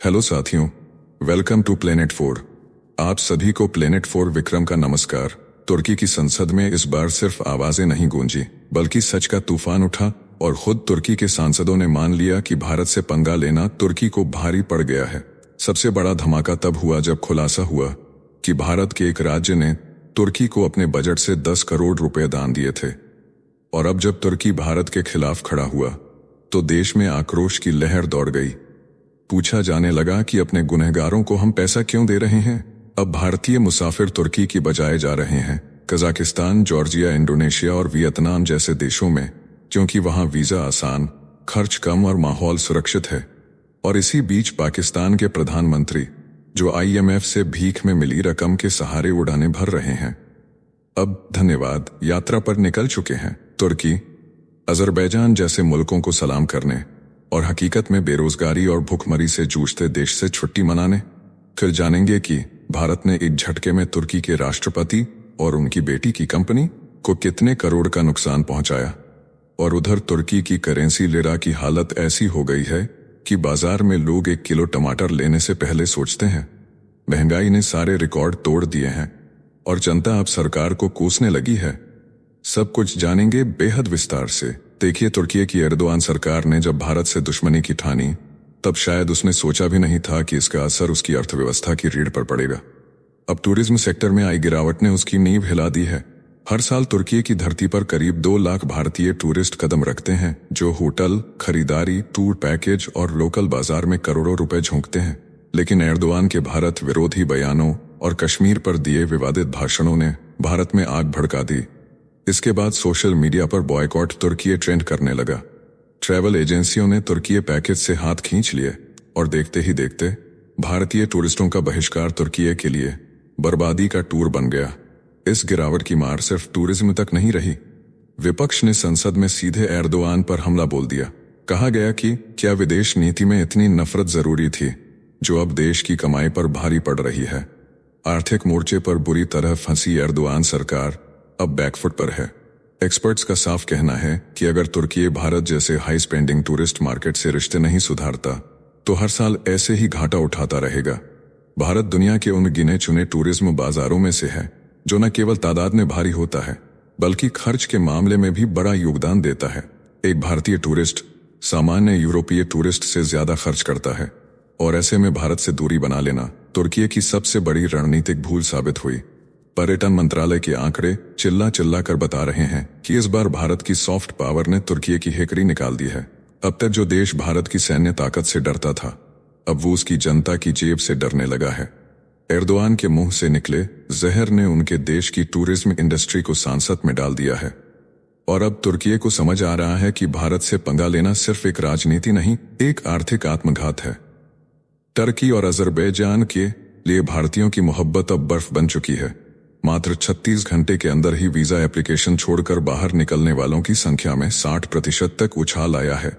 Hello साथियों, welcome to planet 4। आप सभी को प्लेनेट 4 विक्रम का नमस्कार। तुर्की की संसद में इस बार सिर्फ आवाजें नहीं गूंजी, बल्कि सच का तूफान उठा और खुद तुर्की के सांसदों ने मान लिया कि भारत से पंगा लेना तुर्की को भारी पड़ गया है। सबसे बड़ा धमाका तब हुआ जब खुलासा हुआ कि भारत के एक राज्य ने तुर्की को अपने बजट से 10 करोड़ रुपए दान दिए थे। और अब जब तुर्की भारत के खिलाफ खड़ा हुआ तो देश में आक्रोश की लहर दौड़ गई। पूछा जाने लगा कि अपने गुनहगारों को हम पैसा क्यों दे रहे हैं। अब भारतीय मुसाफिर तुर्की की बजाय जा रहे हैं कजाकिस्तान, जॉर्जिया, इंडोनेशिया और वियतनाम जैसे देशों में, क्योंकि वहां वीजा आसान, खर्च कम और माहौल सुरक्षित है। और इसी बीच पाकिस्तान के प्रधानमंत्री, जो IMF से भीख में मिली रकम के सहारे उड़ाने भर रहे हैं, अब धन्यवाद यात्रा पर निकल चुके हैं तुर्की, अजरबैजान जैसे मुल्कों को सलाम करने और हकीकत में बेरोजगारी और भुखमरी से जूझते देश से छुट्टी मनाने। फिर जानेंगे कि भारत ने एक झटके में तुर्की के राष्ट्रपति और उनकी बेटी की कंपनी को कितने करोड़ का नुकसान पहुंचाया। और उधर तुर्की की करेंसी लिरा की हालत ऐसी हो गई है कि बाजार में लोग 1 किलो टमाटर लेने से पहले सोचते हैं। महंगाई ने सारे रिकॉर्ड तोड़ दिए हैं और जनता अब सरकार को कोसने लगी है। सब कुछ जानेंगे बेहद विस्तार से। देखिए, तुर्की की एर्दोआन सरकार ने जब भारत से दुश्मनी की ठानी, तब शायद उसने सोचा भी नहीं था कि इसका असर उसकी अर्थव्यवस्था की रीढ़ पर पड़ेगा। अब टूरिज्म सेक्टर में आई गिरावट ने उसकी नींव हिला दी है। हर साल तुर्की की धरती पर करीब 2 लाख भारतीय टूरिस्ट कदम रखते हैं, जो होटल, खरीदारी, टूर पैकेज और लोकल बाजार में करोड़ों रुपए झोंकते हैं। लेकिन एर्दोआन के भारत विरोधी बयानों और कश्मीर पर दिए विवादित भाषणों ने भारत में आग भड़का दी। इसके बाद सोशल मीडिया पर बॉयकॉट तुर्की ट्रेंड करने लगा। ट्रैवल एजेंसियों ने तुर्की पैकेज से हाथ खींच लिए और देखते ही देखते भारतीय टूरिस्टों का बहिष्कार तुर्की के लिए बर्बादी का टूर बन गया। इस गिरावट की मार सिर्फ टूरिज्म तक नहीं रही। विपक्ष ने संसद में सीधे एर्दोआन पर हमला बोल दिया। कहा गया कि क्या विदेश नीति में इतनी नफरत जरूरी थी, जो अब देश की कमाई पर भारी पड़ रही है। आर्थिक मोर्चे पर बुरी तरह फंसी एर्दोआन सरकार अब बैकफुट पर है। एक्सपर्ट्स का साफ कहना है कि अगर तुर्की भारत जैसे हाई स्पेंडिंग टूरिस्ट मार्केट से रिश्ते नहीं सुधारता, तो हर साल ऐसे ही घाटा उठाता रहेगा। भारत दुनिया के उन गिने चुने टूरिज्म बाजारों में से है जो न केवल तादाद में भारी होता है, बल्कि खर्च के मामले में भी बड़ा योगदान देता है। एक भारतीय टूरिस्ट सामान्य यूरोपीय टूरिस्ट से ज्यादा खर्च करता है, और ऐसे में भारत से दूरी बना लेना तुर्की की सबसे बड़ी रणनीतिक भूल साबित हुई। पर्यटन मंत्रालय के आंकड़े चिल्ला कर बता रहे हैं कि इस बार भारत की सॉफ्ट पावर ने तुर्की की हेकड़ी निकाल दी है। अब तक जो देश भारत की सैन्य ताकत से डरता था, अब वो उसकी जनता की जेब से डरने लगा है। एर्दोआन के मुंह से निकले जहर ने उनके देश की टूरिज्म इंडस्ट्री को सांसत में डाल दिया है। और अब तुर्की को समझ आ रहा है कि भारत से पंगा लेना सिर्फ एक राजनीति नहीं, एक आर्थिक आत्मघात है। तुर्की और अजरबैजान के लिए भारतीयों की मोहब्बत अब बर्फ बन चुकी है। मात्र 36 घंटे के अंदर ही वीजा एप्लीकेशन छोड़कर बाहर निकलने वालों की संख्या में 60% तक उछाल आया है।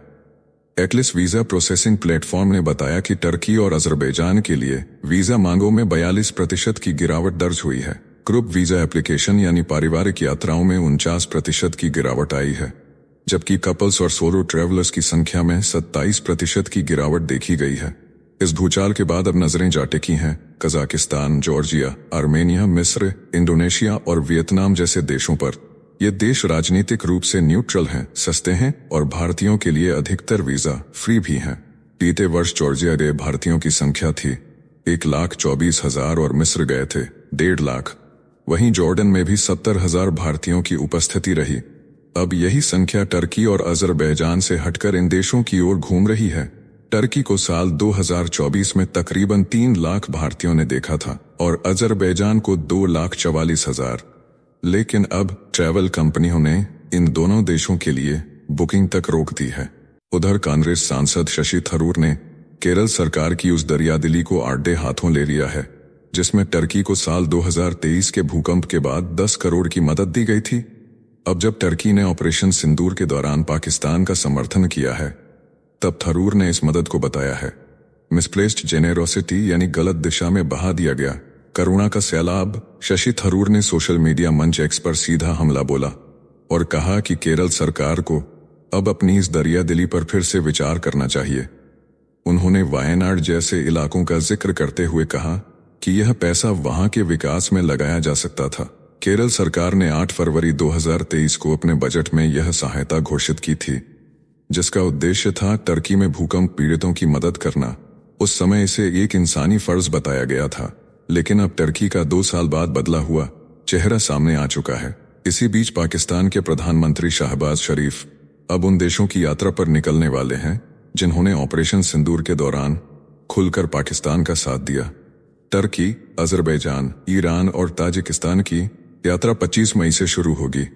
एक्लिस वीजा प्रोसेसिंग प्लेटफॉर्म ने बताया कि तुर्की और अजरबैजान के लिए वीजा मांगों में 42% की गिरावट दर्ज हुई है। ग्रुप वीजा एप्लीकेशन यानी पारिवारिक यात्राओं में 49% की गिरावट आई है, जबकि कपल्स और सोलो ट्रैवलर्स की संख्या में 27% की गिरावट देखी गई है। इस भूचाल के बाद अब नजरें जा टिकी हैं कजाकिस्तान, जॉर्जिया, आर्मेनिया, मिस्र, इंडोनेशिया और वियतनाम जैसे देशों पर। ये देश राजनीतिक रूप से न्यूट्रल हैं, सस्ते हैं और भारतीयों के लिए अधिकतर वीजा फ्री भी हैं। बीते वर्ष जॉर्जिया गए भारतीयों की संख्या थी 1,24,000 और मिस्र गए थे 1.5 लाख। वहीं जॉर्डन में भी 70,000 भारतीयों की उपस्थिति रही। अब यही संख्या तुर्की और अजरबैजान से हटकर इन देशों की ओर घूम रही है। तुर्की को साल 2024 में तकरीबन 3 लाख भारतीयों ने देखा था और अजरबैजान को 2,44,000। लेकिन अब ट्रैवल कंपनियों ने इन दोनों देशों के लिए बुकिंग तक रोक दी है। उधर कांग्रेस सांसद शशि थरूर ने केरल सरकार की उस दरियादिली को आड़े हाथों ले लिया है, जिसमें तुर्की को साल 2023 के भूकंप के बाद 10 करोड़ की मदद दी गई थी। अब जब तुर्की ने ऑपरेशन सिंदूर के दौरान पाकिस्तान का समर्थन किया है, तब थरूर ने इस मदद को बताया है मिसप्लेस्ड जेनेरोसिटी, यानी गलत दिशा में बहा दिया गया करुणा का सैलाब। शशि थरूर ने सोशल मीडिया मंच एक्स पर सीधा हमला बोला और कहा कि केरल सरकार को अब अपनी इस दरियादिली पर फिर से विचार करना चाहिए। उन्होंने वायनाड जैसे इलाकों का जिक्र करते हुए कहा कि यह पैसा वहां के विकास में लगाया जा सकता था। केरल सरकार ने 8 फरवरी 2023 को अपने बजट में यह सहायता घोषित की थी, जिसका उद्देश्य था टर्की में भूकंप पीड़ितों की मदद करना। उस समय इसे एक इंसानी फर्ज बताया गया था, लेकिन अब टर्की का 2 साल बाद बदला हुआ चेहरा सामने आ चुका है। इसी बीच पाकिस्तान के प्रधानमंत्री शहबाज शरीफ अब उन देशों की यात्रा पर निकलने वाले हैं जिन्होंने ऑपरेशन सिंदूर के दौरान खुलकर पाकिस्तान का साथ दिया। टर्की, अजरबैजान, ईरान और ताजिकिस्तान की यात्रा 25 मई से शुरू होगी,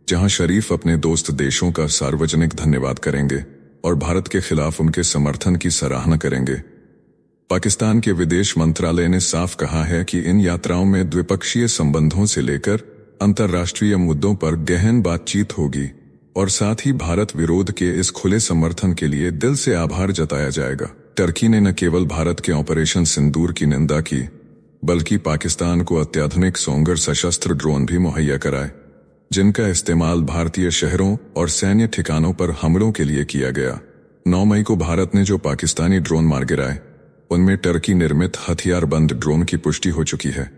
जहां शरीफ अपने दोस्त देशों का सार्वजनिक धन्यवाद करेंगे और भारत के खिलाफ उनके समर्थन की सराहना करेंगे। पाकिस्तान के विदेश मंत्रालय ने साफ कहा है कि इन यात्राओं में द्विपक्षीय संबंधों से लेकर अंतर्राष्ट्रीय मुद्दों पर गहन बातचीत होगी और साथ ही भारत विरोध के इस खुले समर्थन के लिए दिल से आभार जताया जाएगा। टर्की ने न केवल भारत के ऑपरेशन सिंदूर की निंदा की, बल्कि पाकिस्तान को अत्याधुनिक सोंगर सशस्त्र ड्रोन भी मुहैया कराए, जिनका इस्तेमाल भारतीय शहरों और सैन्य ठिकानों पर हमलों के लिए किया गया। 9 मई को भारत ने जो पाकिस्तानी ड्रोन मार गिराए, उनमें टर्की निर्मित हथियारबंद ड्रोन की पुष्टि हो चुकी है।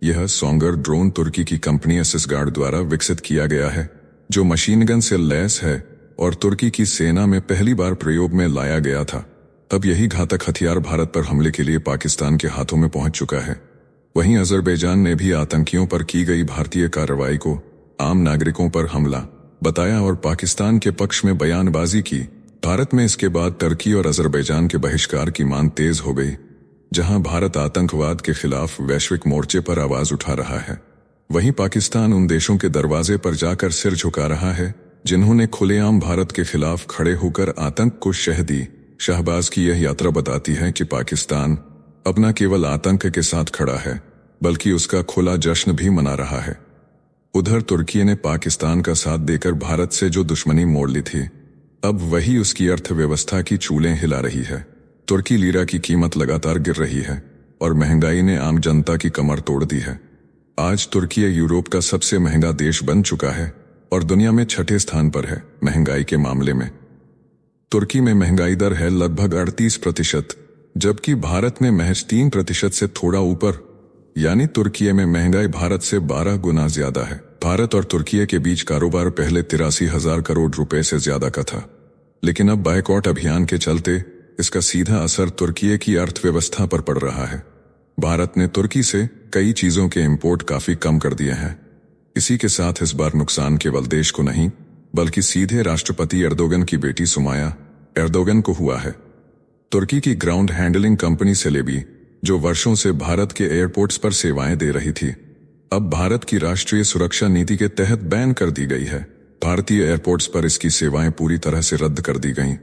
यह सोंगर ड्रोन तुर्की की कंपनी एसिसगार्ड द्वारा विकसित किया गया है, जो मशीन गन से लैस है और तुर्की की सेना में पहली बार प्रयोग में लाया गया था। अब यही घातक हथियार भारत पर हमले के लिए पाकिस्तान के हाथों में पहुंच चुका है। वहीं अजरबैजान ने भी आतंकियों पर की गई भारतीय कार्रवाई को आम नागरिकों पर हमला बताया और पाकिस्तान के पक्ष में बयानबाजी की। भारत में इसके बाद टर्की और अजरबैजान के बहिष्कार की मांग तेज हो गई, जहां भारत आतंकवाद के खिलाफ वैश्विक मोर्चे पर आवाज उठा रहा है। वहीं पाकिस्तान उन देशों के दरवाजे पर जाकर सिर झुका रहा है जिन्होंने खुलेआम भारत के खिलाफ खड़े होकर आतंक को शह दी। शहबाज की यह यात्रा बताती है कि पाकिस्तान अब न केवल आतंक के साथ खड़ा है, बल्कि उसका खुला जश्न भी मना रहा है। उधर तुर्की ने पाकिस्तान का साथ देकर भारत से जो दुश्मनी मोड़ ली थी, अब वही उसकी अर्थव्यवस्था की चूलें हिला रही है। तुर्की लीरा की कीमत लगातार गिर रही है और महंगाई ने आम जनता की कमर तोड़ दी है। आज तुर्की यूरोप का सबसे महंगा देश बन चुका है और दुनिया में 6ठे स्थान पर है महंगाई के मामले में। तुर्की में महंगाई दर है लगभग 38%, जबकि भारत में महज 3% से थोड़ा ऊपर, यानी तुर्की में महंगाई भारत से 12 गुना ज्यादा है। भारत और तुर्की के बीच कारोबार पहले 83,000 करोड़ रुपए से ज्यादा का था, लेकिन अब बायकॉट अभियान के चलते इसका सीधा असर तुर्की की अर्थव्यवस्था पर पड़ रहा है। भारत ने तुर्की से कई चीजों के इंपोर्ट काफी कम कर दिए हैं। इसी के साथ इस बार नुकसान केवल देश को नहीं, बल्कि सीधे राष्ट्रपति एर्दोगन की बेटी सुमाया एर्दोगन को हुआ है। तुर्की की ग्राउंड हैंडलिंग कंपनी सेलेबी, जो वर्षों से भारत के एयरपोर्ट्स पर सेवाएं दे रही थी, अब भारत की राष्ट्रीय सुरक्षा नीति के तहत बैन कर दी गई है। भारतीय एयरपोर्ट्स पर इसकी सेवाएं पूरी तरह से रद्द कर दी गईं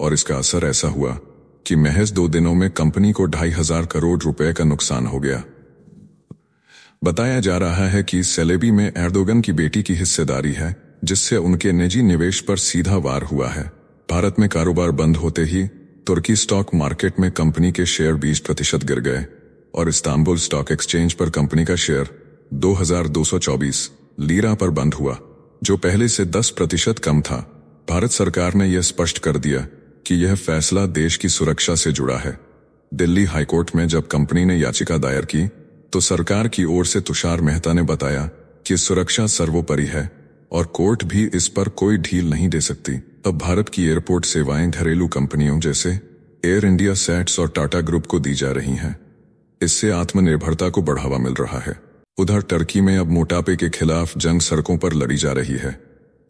और इसका असर ऐसा हुआ कि महज 2 दिनों में कंपनी को 2,500 करोड़ रुपए का नुकसान हो गया। बताया जा रहा है कि सेलेबी में एर्दोगन की बेटी की हिस्सेदारी है, जिससे उनके निजी निवेश पर सीधा वार हुआ है। भारत में कारोबार बंद होते ही तुर्की स्टॉक मार्केट में कंपनी के शेयर 20% गिर गए और इस्तांबुल स्टॉक एक्सचेंज पर कंपनी का शेयर 2,224 लीरा पर बंद हुआ, जो पहले से 10% कम था। भारत सरकार ने यह स्पष्ट कर दिया कि यह फैसला देश की सुरक्षा से जुड़ा है। दिल्ली हाईकोर्ट में जब कंपनी ने याचिका दायर की, तो सरकार की ओर से तुषार मेहता ने बताया कि सुरक्षा सर्वोपरि है और कोर्ट भी इस पर कोई ढील नहीं दे सकती। अब भारत की एयरपोर्ट सेवाएं घरेलू कंपनियों जैसे एयर इंडिया, सेट्स और टाटा ग्रुप को दी जा रही हैं। इससे आत्मनिर्भरता को बढ़ावा मिल रहा है। उधर टर्की में अब मोटापे के खिलाफ जंग सड़कों पर लड़ी जा रही है।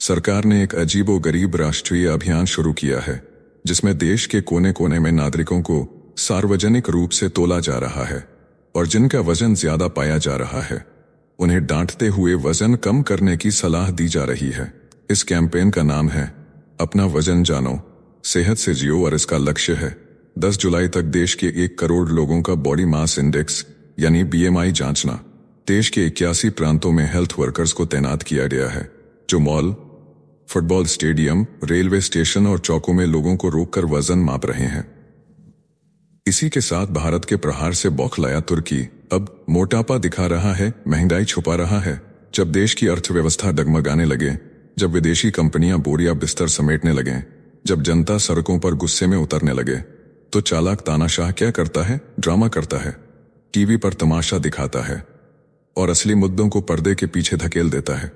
सरकार ने एक अजीबोगरीब राष्ट्रीय अभियान शुरू किया है, जिसमें देश के कोने कोने में नागरिकों को सार्वजनिक रूप से तोला जा रहा है और जिनका वजन ज्यादा पाया जा रहा है, उन्हें डांटते हुए वजन कम करने की सलाह दी जा रही है। इस कैंपेन का नाम है अपना वजन जानो, सेहत से जियो और इसका लक्ष्य है 10 जुलाई तक देश के 1 करोड़ लोगों का बॉडी मास इंडेक्स यानी BMI जांचना। देश के 81 प्रांतों में हेल्थ वर्कर्स को तैनात किया गया है, जो mall, football stadium, railway station और चौकों में लोगों को रोककर वजन माप रहे हैं। इसी के साथ भारत के प्रहार से बौखलाया तुर्की अब मोटापा दिखा रहा है, महंगाई छुपा रहा है। जब देश की अर्थव्यवस्था डगमगाने लगे, जब विदेशी कंपनियां बोरिया बिस्तर समेटने लगे, जब जनता सड़कों पर गुस्से में उतरने लगे, तो चालाक तानाशाह क्या करता है? ड्रामा करता है, टीवी पर तमाशा दिखाता है और असली मुद्दों को पर्दे के पीछे धकेल देता है।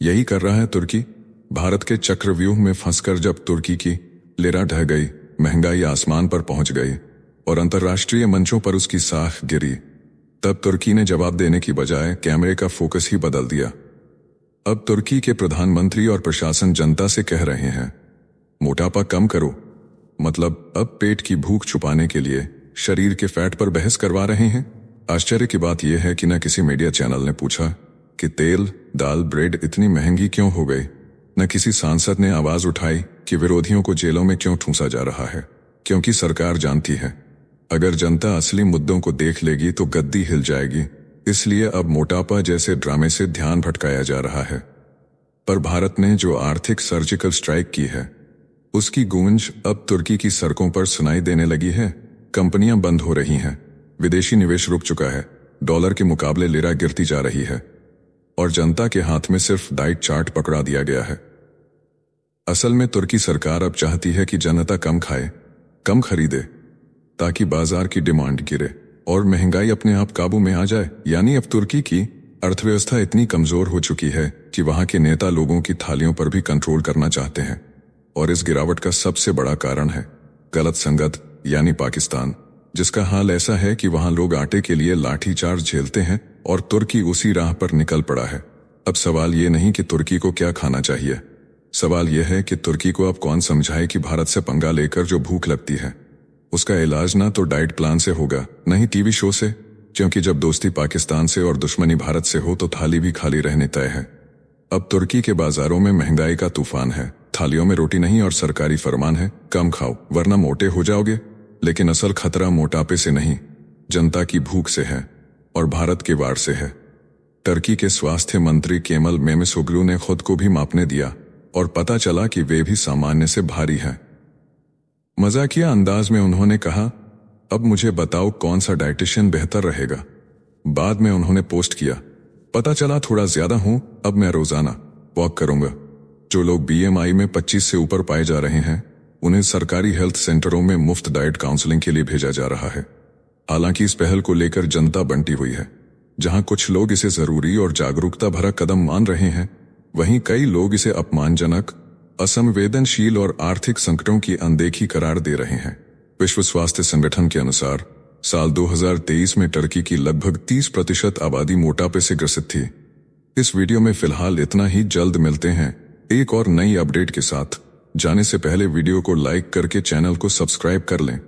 यही कर रहा है तुर्की। भारत के चक्रव्यूह में फंसकर जब तुर्की की लिरा ढह गई, महंगाई आसमान पर पहुंच गई और अंतर्राष्ट्रीय मंचों पर उसकी साख गिरी, तब तुर्की ने जवाब देने की बजाय कैमरे का फोकस ही बदल दिया। अब तुर्की के प्रधानमंत्री और प्रशासन जनता से कह रहे हैं, मोटापा कम करो। मतलब अब पेट की भूख छुपाने के लिए शरीर के फैट पर बहस करवा रहे हैं। आश्चर्य की बात यह है कि न किसी मीडिया चैनल ने पूछा कि तेल, दाल, ब्रेड इतनी महंगी क्यों हो गई। न किसी सांसद ने आवाज उठाई कि विरोधियों को जेलों में क्यों ठूंसा जा रहा है। क्योंकि सरकार जानती है, अगर जनता असली मुद्दों को देख लेगी तो गद्दी हिल जाएगी। इसलिए अब मोटापा जैसे ड्रामे से ध्यान भटकाया जा रहा है। पर भारत ने जो आर्थिक सर्जिकल स्ट्राइक की है, उसकी गूंज अब तुर्की की सड़कों पर सुनाई देने लगी है। कंपनियां बंद हो रही हैं, विदेशी निवेश रुक चुका है, डॉलर के मुकाबले लिरा गिरती जा रही है और जनता के हाथ में सिर्फ डाइट चार्ट पकड़ा दिया गया है। असल में तुर्की सरकार अब चाहती है कि जनता कम खाए, कम खरीदे, ताकि बाजार की डिमांड गिरे और महंगाई अपने आप काबू में आ जाए। यानी अब तुर्की की अर्थव्यवस्था इतनी कमजोर हो चुकी है कि वहां के नेता लोगों की थालियों पर भी कंट्रोल करना चाहते हैं। और इस गिरावट का सबसे बड़ा कारण है गलत संगत, यानी पाकिस्तान, जिसका हाल ऐसा है कि वहां लोग आटे के लिए लाठीचार्ज झेलते हैं और तुर्की उसी राह पर निकल पड़ा है। अब सवाल ये नहीं कि तुर्की को क्या खाना चाहिए, सवाल यह है कि तुर्की को अब कौन समझाए कि भारत से पंगा लेकर जो भूख लगती है, उसका इलाज ना तो डाइट प्लान से होगा, न ही टीवी शो से। क्योंकि जब दोस्ती पाकिस्तान से और दुश्मनी भारत से हो तो थाली भी खाली रहने तय है। अब तुर्की के बाजारों में महंगाई का तूफान है। थालियों में रोटी नहीं और सरकारी फरमान है, कम खाओ वरना मोटे हो जाओगे। लेकिन असल खतरा मोटापे से नहीं, जनता की भूख से है और भारत के वार से है। तुर्की के स्वास्थ्य मंत्री केमल मेमेसोग्लू ने खुद को भी मापने दिया और पता चला कि वे भी सामान्य से भारी हैं। मजाकिया अंदाज में उन्होंने कहा, अब मुझे बताओ कौन सा डाइटिशियन बेहतर रहेगा। बाद में उन्होंने पोस्ट किया, पता चला थोड़ा ज्यादा हूं, अब मैं रोजाना वॉक करूंगा। जो लोग बीएमआई में 25 से ऊपर पाए जा रहे हैं, उन्हें सरकारी हेल्थ सेंटरों में मुफ्त डाइट काउंसलिंग के लिए भेजा जा रहा है। हालांकि इस पहल को लेकर जनता बंटी हुई है। जहां कुछ लोग इसे जरूरी और जागरूकता भरा कदम मान रहे हैं, वहीं कई लोग इसे अपमानजनक, असंवेदनशील और आर्थिक संकटों की अनदेखी करार दे रहे हैं। विश्व स्वास्थ्य संगठन के अनुसार साल 2023 में तुर्की की लगभग 30% आबादी मोटापे से ग्रसित थी। इस वीडियो में फिलहाल इतना ही। जल्द मिलते हैं एक और नई अपडेट के साथ। जाने से पहले वीडियो को लाइक करके चैनल को सब्सक्राइब कर लें।